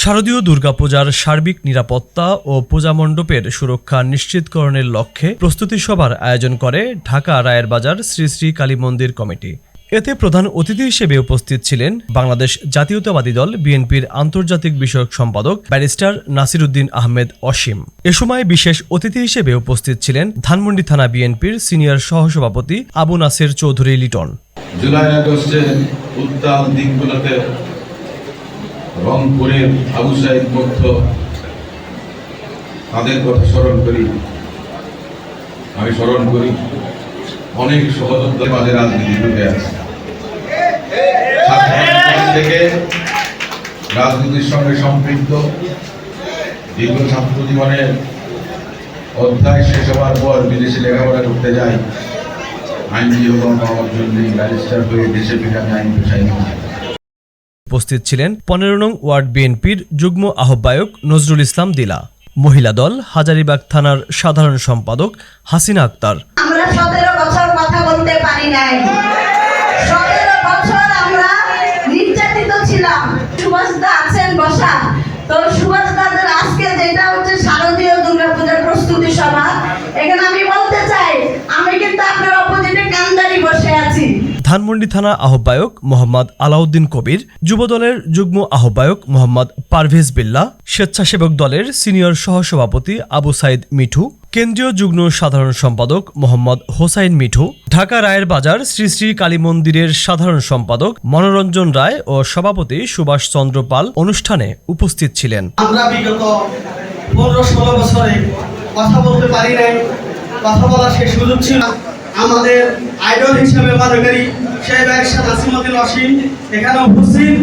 শারদীয় দুর্গাপূজার সার্বিক নিরাপত্তা ও পূজা মণ্ডপের সুরক্ষা নিশ্চিতকরণের লক্ষ্যে প্রস্তুতি সভার আয়োজন করে ঢাকা রায়েরবাজার শ্রী শ্রী কালী মন্দির কমিটি। এতে প্রধান অতিথি হিসেবে উপস্থিত ছিলেন বাংলাদেশ জাতীয়তাবাদী দল বিএনপির আন্তর্জাতিক বিষয়ক সম্পাদক ব্যারিস্টার নাসিরউদ্দিন আহমেদ অসীম। এ সময় বিশেষ অতিথি হিসেবে উপস্থিত ছিলেন ধানমন্ডি থানা বিএনপির সিনিয়র সহসভাপতি আবু নাসের চৌধুরী লিটন। জুলাই আগস্টের উত্তাল দিনগুলোতে রংপুরের আবু সাইদ মুগ্ধ তাদের কথা স্মরণ করি, আমি স্মরণ করি অনেক সহযোদ্ধা মাঝে রাজনীতি ঢুকে আছে। থেকে রাজনীতির সঙ্গে সম্পৃক্ত দীর্ঘ ছাত্র জীবনের অধ্যায় শেষ হওয়ার পর বিদেশে লেখাপড়া করতে যাই, আইনজীবী পাওয়ার জন্য ব্যারিস্টার হয়ে দেশে ফিরে আমি আইন পেশায় উপস্থিত ছিলেন 15 নং ওয়ার্ড বিএনপির যুগ্ম আহ্বায়ক নজরুল ইসলাম দিলা, মহিলা দল হাজারীবাগ থানার সাধারণ সম্পাদক হাসিনা আক্তার। আমরা 17 বছর কথা বলতে পারি নাই, 17 বছর আমরা নির্যাতিত ছিলাম। সুভাষদা আছেন বসা, তো সুভাষদাদের আজকে যেটা হচ্ছে শারদীয় দুর্গাপূজার প্রস্তুতি সভা, এখানে আমি বলতে চাই আমি কিন্তু আপনার অপোজিটে কান্দারি বসে আছি। ধানমন্ডি থানা আহ্বায়ক মোহাম্মদ আলাউদ্দিন কবির, যুবদলের যুগ্ম আহ্বায়ক মোহাম্মদ পারভেজ বিল্লাহ, স্বেচ্ছাসেবক দলের সিনিয়র সহসভাপতি আবু সাইদ মিঠু, কেন্দ্রীয় যুগ্ম সাধারণ সম্পাদক মোহাম্মদ হোসাইন মিঠু, ঢাকা রায়ের বাজার শ্রী শ্রী কালী মন্দিরের সাধারণ সম্পাদক মনোরঞ্জন রায় ও সভাপতি সুভাষ চন্দ্র পাল অনুষ্ঠানে উপস্থিত ছিলেন। আমরা বিগত 15-16 বছরে কথা বলতে পারি নাই, কথা বলার সেই সুযোগ ছিল। আমাদের আইডল হিসেবে মনে করি সেই ব্যারিস্টার নাসিরউদ্দিন অসীম এখানে উপস্থিত।